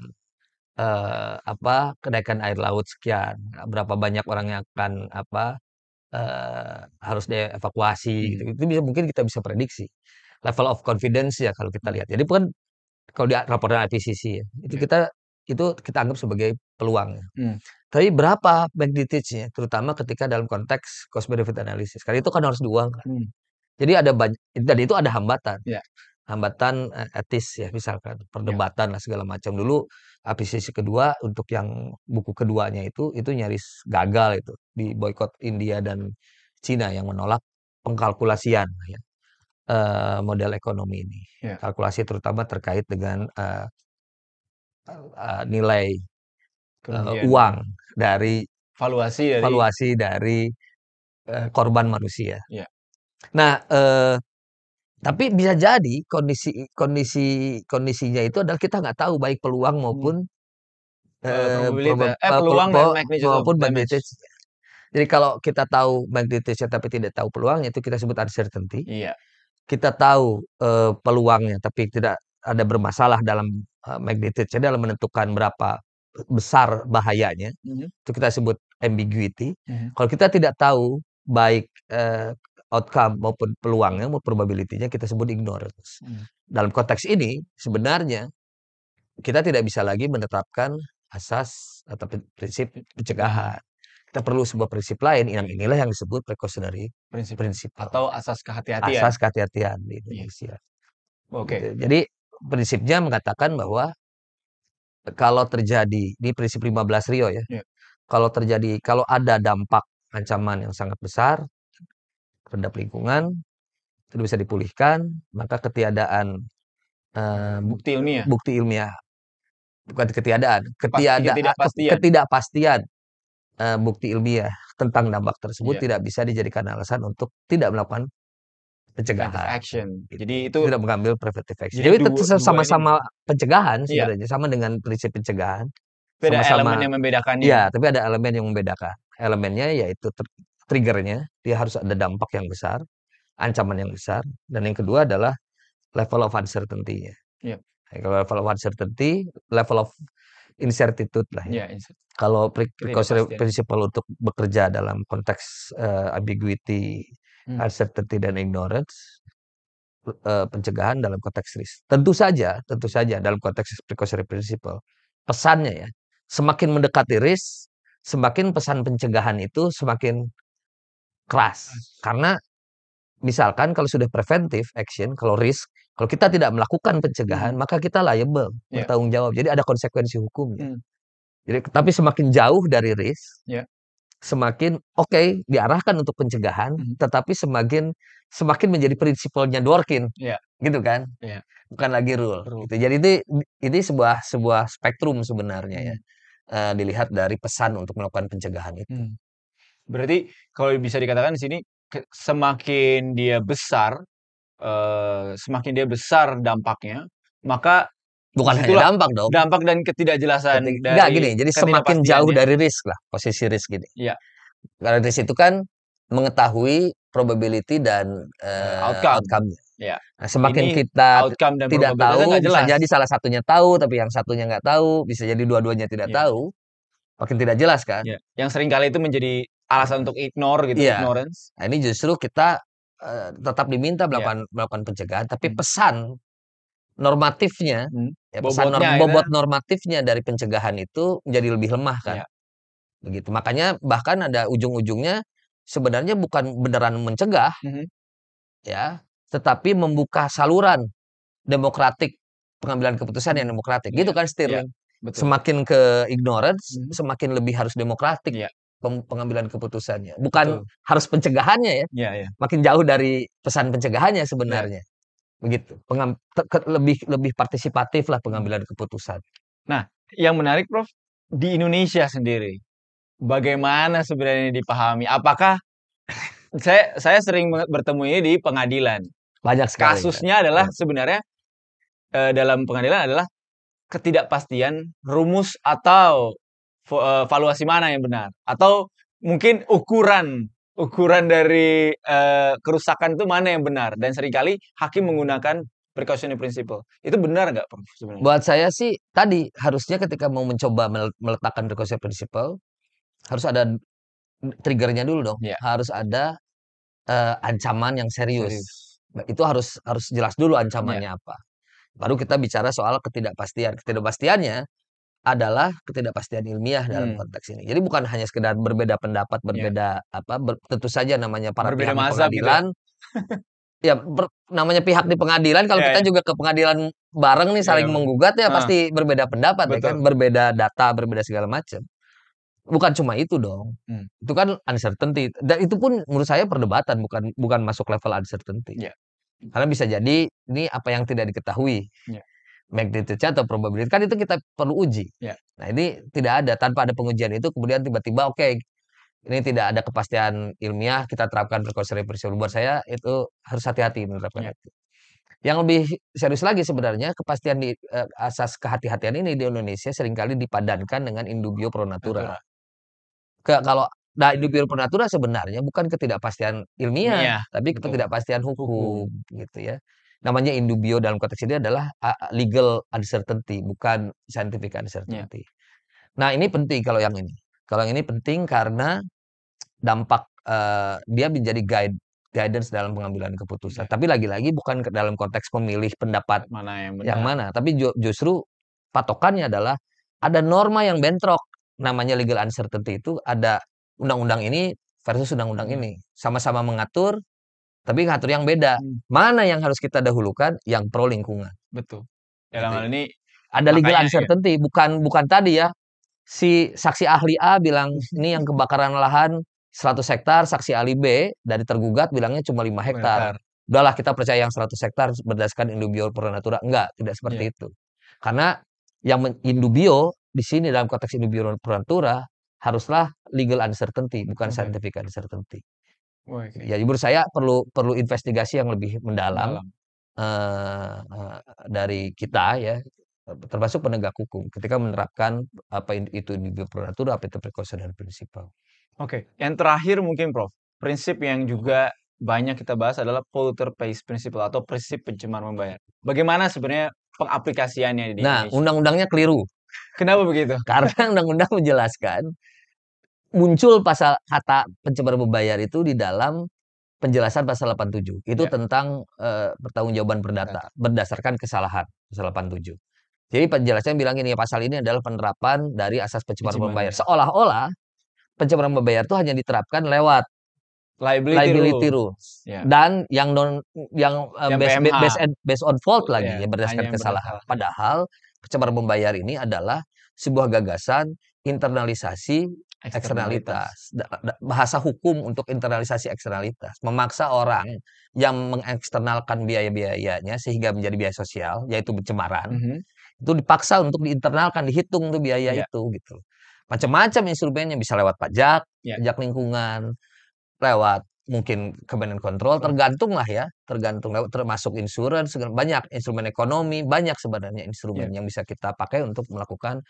kenaikan air laut sekian, berapa banyak orang yang akan harus dievakuasi gitu. Mhm. Itu mungkin kita bisa prediksi. Level of confidence ya kalau kita Mhm. lihat. Jadi bukan kalau di laporan IPCC ya, Ya. itu kita anggap sebagai peluang. Hmm. Tapi berapa magnitude-nya, terutama ketika dalam konteks cost benefit analysis. Karena itu kan harus diuangkan. Hmm. Jadi ada banyak dan itu ada hambatan. Ya. Hambatan etis ya misalkan, Ya. perdebatan lah segala macam. Dulu IPCC kedua untuk yang buku keduanya itu nyaris gagal itu di boykot India dan Cina yang menolak pengkalkulasian ya, model ekonomi ini. Ya. Kalkulasi terutama terkait dengan nilai Kerugian ya. uang dari Valuasi dari. valuasi dari korban manusia. Ya. Nah, tapi bisa jadi kondisinya itu adalah kita nggak tahu baik peluang Hmm. maupun Probabilitas. Peluang dan magnitude of maupun damage. magnitude. Jadi kalau kita tahu magnitude-nya tapi tidak tahu peluangnya itu kita sebut uncertainty. Iya. Kita tahu peluangnya tapi tidak ada bermasalah dalam magnitude-nya dalam menentukan berapa besar bahayanya. Mhm. Itu kita sebut ambiguity. Mhm. Kalau kita tidak tahu baik outcome maupun peluangnya maupun probability-nya kita sebut ignorance. Mhm. Dalam konteks ini sebenarnya kita tidak bisa lagi menetapkan asas atau prinsip Pencegahan. pencegahan. Kita perlu sebuah prinsip lain, yang inilah yang disebut precautionary Prinsip principle, atau asas kehati-hatian. asas kehati-hatian di Iya. Indonesia. Gitu. Oke. Jadi prinsipnya mengatakan bahwa kalau terjadi di prinsip 15 Rio ya, Ya. kalau ada dampak ancaman yang sangat besar terhadap lingkungan, itu bisa dipulihkan, maka ketiadaan Bukti ilmiah. bukti ilmiah bukan ketiadaan, Ketidakpastian. ketidakpastian bukti ilmiah tentang dampak tersebut Iya, tidak bisa dijadikan alasan untuk tidak melakukan preventive pencegahan, action. gitu. Jadi itu Tidak mengambil preventive action. jadi Jadi itu dua ini sama-sama pencegahan iya, sebenarnya, sama dengan prinsip pencegahan, tapi ada elemen sama-sama yang membedakannya. ya, tapi ada elemen yang membedakan. Elemennya yaitu triggernya, dia harus ada dampak yang besar, ancaman yang besar, dan yang kedua adalah level of uncertainty-nya. Iya, Kalau level of uncertainty, level of incertitude lah ya. iya, Kalau precautionary ketidakpastian. principle untuk bekerja dalam konteks ambiguity, Hmm, uncertainty dan ignorance, pencegahan dalam konteks risk. Tentu saja dalam konteks precautionary principle, pesannya ya, semakin mendekati risk, semakin pesan pencegahan itu semakin keras. Karena misalkan kalau sudah preventive action, kalau risk, kalau kita tidak melakukan pencegahan, mhm, maka kita liable, iya, bertanggung jawab. Jadi ada konsekuensi hukumnya. hmm, Jadi, tapi semakin jauh dari risk, iya, semakin oke, diarahkan untuk pencegahan, mhm, tetapi semakin semakin menjadi prinsipalnya Dworkin, iya, gitu kan? iya, Bukan lagi rule, true. gitu. Jadi ini sebuah spektrum sebenarnya ya, Hmm, dilihat dari pesan untuk melakukan pencegahan itu. hmm. Berarti kalau bisa dikatakan di sini semakin dia besar, semakin dia besar dampaknya, maka Bukan hanya disitulah dampak dong, dampak dan ketidakjelasan enggak dari gini, jadi semakin jauh ketidakpastiannya dari risk lah, posisi risk gini. iya, Karena risk itu kan mengetahui probability dan outcome. outcome-nya. Iya, Nah, semakin ini kita outcome dan tidak probabilitasnya tahu, nggak bisa jelas. jadi salah satunya tahu, tapi yang satunya nggak tahu, bisa jadi dua-duanya tidak Iya, tahu, makin tidak jelas kan? iya, yang seringkali itu menjadi alasan untuk ignore gitu, Iya. ignorance. Nah, ini justru kita tetap diminta Iya, melakukan melakukan pencegahan, tapi mhm, pesan normatifnya, mhm, ya pesan bobotnya gitu bobot normatifnya dari pencegahan itu menjadi lebih lemah kan, iya, begitu. Makanya bahkan ada ujung-ujungnya sebenarnya bukan beneran mencegah mhm, ya, tetapi membuka saluran demokratik, pengambilan keputusan yang mhm, demokratik, gitu iya, kan iya, Stirling. betul, Semakin ke ignorance, mhm, semakin lebih harus demokratik iya, pengambilan keputusannya. Bukan betul, harus pencegahannya ya, iya, iya, makin jauh dari pesan pencegahannya iya, sebenarnya. Begitu. Lebih lebih partisipatif lah mhm. pengambilan keputusan. Nah, yang menarik Prof, di Indonesia sendiri, bagaimana sebenarnya dipahami? Apakah saya sering banget bertemu ini di pengadilan. Banyak sekali kan. Kasusnya adalah Ya. sebenarnya, dalam pengadilan adalah ketidakpastian rumus atau valuasi mana yang benar, atau mungkin ukuran ukuran dari, kerusakan itu mana yang benar, dan seringkali hakim menggunakan precautionary principle. Itu benar nggak Prof sebenarnya? Buat saya sih tadi harusnya ketika mau mencoba meletakkan precaution principle harus ada triggernya dulu dong. Iya, Harus ada ancaman yang serius. serius. Itu harus harus jelas dulu Iya, ancamannya apa. Baru kita bicara soal ketidakpastian. Ketidakpastiannya adalah ketidakpastian ilmiah dalam hmm, konteks ini. Jadi bukan hanya sekedar berbeda pendapat, iya. berbeda apa, tentu saja namanya para Berbeda pihak di mazhab gitu ya? pengadilan, ya namanya pihak di pengadilan kalau Iya, kita iya, juga ke pengadilan bareng nih iya, saling menggugat ya heeh, pasti berbeda pendapat ya kan, betul, berbeda data, berbeda segala macam. Bukan cuma itu dong. hmm, Itu kan uncertainty dan itu pun menurut saya perdebatan bukan bukan masuk level uncertainty. iya, Karena bisa jadi ini apa yang tidak diketahui, iya, magnitude-nya atau probability kan itu kita perlu uji. iya, Nah, ini tidak ada tanpa ada pengujian itu kemudian tiba-tiba oke, ini tidak ada kepastian ilmiah kita terapkan precautionary principle. Buat saya itu harus hati-hati menerapkan iya, itu. Yang lebih serius lagi sebenarnya kepastian di asas kehati-hatian ini di Indonesia seringkali dipadankan dengan in dubio pro natura. natura, Kalau nah in dubio pro natura sebenarnya bukan ketidakpastian ilmiah, ilmiah, tapi betul, ketidakpastian hukum, hukum gitu ya. Namanya in dubio dalam konteks ini adalah legal uncertainty, bukan scientific iya, uncertainty. Nah, ini penting kalau yang ini. Kalau yang ini penting karena dampak dia menjadi guidance dalam pengambilan keputusan. iya, Tapi lagi-lagi bukan dalam konteks memilih pendapat mana yang yang benar, mana, tapi justru patokannya adalah ada norma yang bentrok. Namanya legal uncertainty itu ada undang-undang ini versus undang-undang iya, ini. Sama-sama mengatur, tapi ngatur yang beda. hmm, Mana yang harus kita dahulukan? Yang pro lingkungan, betul. Dalam gitu hal ya. ini Ada legal makanya ya, uncertainty, bukan bukan tadi ya, si saksi ahli A bilang, "Ini yang kebakaran lahan 100 hektar," saksi ahli B dari tergugat bilangnya cuma 5 hektar. komentar, Udahlah kita percaya yang 100 hektar berdasarkan in dubio pro natura. Enggak, tidak iya, seperti itu. Karena Yang in dubio di sini dalam konteks in dubio pro natura haruslah legal uncertainty, bukan scientific uncertainty. Ya, menurut saya perlu investigasi yang lebih mendalam dari kita ya, termasuk penegak hukum ketika menerapkan apa itu in dubio pro natura, apa itu precautionary principle. Oke, yang terakhir mungkin Prof, prinsip yang juga banyak kita bahas adalah polluter pays principle atau prinsip pencemar membayar. Bagaimana sebenarnya pengaplikasiannya di Nah, Indonesia? undang-undangnya keliru. Kenapa begitu? Karena undang-undang menjelaskan muncul pasal kata pencemar membayar itu di dalam penjelasan pasal 87. Itu tentang pertanggungjawaban perdata berdasarkan kesalahan, pasal 87. Jadi penjelasannya bilang ini, pasal ini adalah penerapan dari asas pencemaran membayar. Seolah-olah pencemaran membayar itu hanya diterapkan lewat liability rules. Dan yang based on fault lagi ya, berdasarkan kesalahan. Padahal pencemaran membayar ini adalah sebuah gagasan internalisasi eksternalitas. Bahasa hukum untuk internalisasi eksternalitas. Memaksa orang yang mengeksternalkan biaya-biayanya sehingga menjadi biaya sosial, yaitu pencemaran, itu dipaksa untuk diinternalkan, dihitung tuh biaya itu gitu. Macam-macam instrumennya, bisa lewat pajak, pajak lingkungan, lewat mungkin Kementerian Kontrol, tergantung lah ya, tergantung lewat, termasuk insurans, banyak instrumen ekonomi, banyak sebenarnya instrumen yang bisa kita pakai untuk melakukan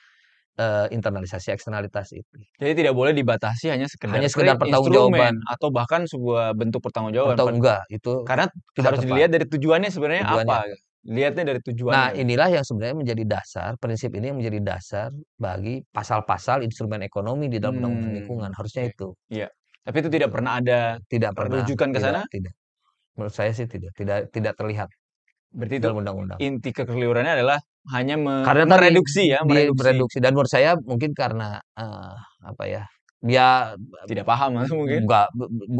internalisasi eksternalitas itu. Jadi tidak boleh dibatasi hanya sekedar pertanggungjawaban atau bahkan sebuah bentuk pertanggungjawaban. Enggak, itu karena harus dilihat dari tujuannya sebenarnya apa. Lihatnya dari tujuannya. Nah, inilah yang sebenarnya menjadi dasar, prinsip ini yang menjadi dasar bagi pasal-pasal instrumen ekonomi di dalam undang-undang lingkungan. Harusnya itu. Iya. Tapi itu tidak pernah ada rujukan ke sana? Tidak. Menurut saya sih tidak terlihat. Berarti itu inti kekeliruannya adalah hanya mereduksi. Dan menurut saya mungkin karena apa ya? Dia tidak paham mungkin. Enggak,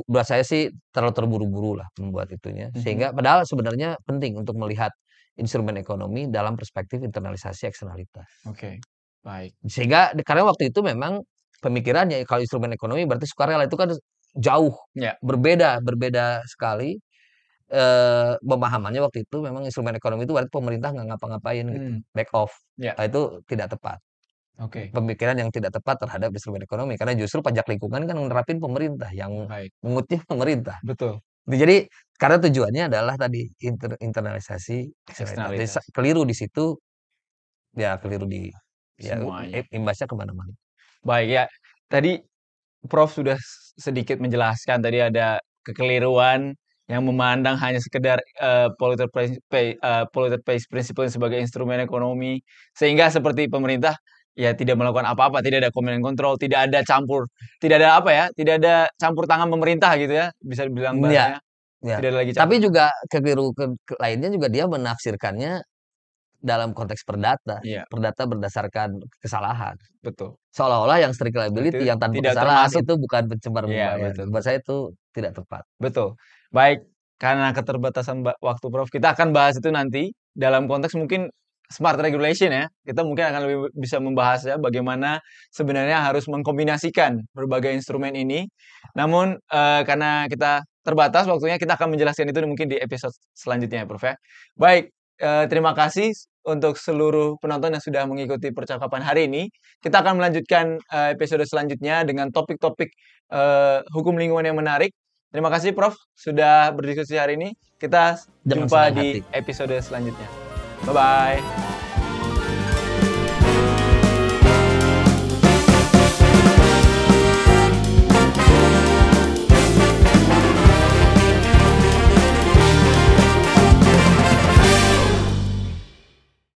buat saya sih terlalu terburu-buru lah membuat itunya. Sehingga padahal sebenarnya penting untuk melihat instrumen ekonomi dalam perspektif internalisasi eksternalitas. Oke, baik. Sehingga karena waktu itu memang pemikirannya kalau instrumen ekonomi berarti sukarela, itu kan jauh berbeda sekali. Pemahamannya waktu itu memang instrumen ekonomi itu berarti pemerintah nggak ngapa-ngapain gitu, back off. Nah, itu tidak tepat. Pemikiran yang tidak tepat terhadap instrumen ekonomi, karena justru pajak lingkungan kan menerapin pemerintah, yang mengutip pemerintah. Betul. Jadi karena tujuannya adalah tadi internalisasi eksternalitas. Keliru di situ, ya keliru di imbasnya kemana-mana. Baik ya, tadi Prof sudah sedikit menjelaskan, tadi ada kekeliruan yang memandang hanya sekedar polluter pays principle sebagai instrumen ekonomi, sehingga seperti pemerintah ya tidak melakukan apa-apa, tidak ada command and control, tidak ada campur tangan pemerintah gitu ya, bisa dibilang bahasanya. Tidak ada lagi campur. Tapi juga keliru lainnya juga dia menafsirkannya dalam konteks perdata. Perdata berdasarkan kesalahan. Betul. Seolah-olah yang strict liability yang tanpa kesalahan itu bukan pencemar membayar. Buat saya itu tidak tepat. Betul. Baik, karena keterbatasan waktu Prof, kita akan bahas itu nanti dalam konteks mungkin smart regulation ya. Kita mungkin akan lebih bisa membahas ya bagaimana sebenarnya harus mengkombinasikan berbagai instrumen ini. Namun karena kita terbatas waktunya, kita akan menjelaskan itu mungkin di episode selanjutnya ya Prof ya. Baik, terima kasih untuk seluruh penonton yang sudah mengikuti percakapan hari ini. Kita akan melanjutkan episode selanjutnya dengan topik-topik hukum lingkungan yang menarik. Terima kasih Prof sudah berdiskusi hari ini. Kita jumpa di episode selanjutnya. Bye-bye.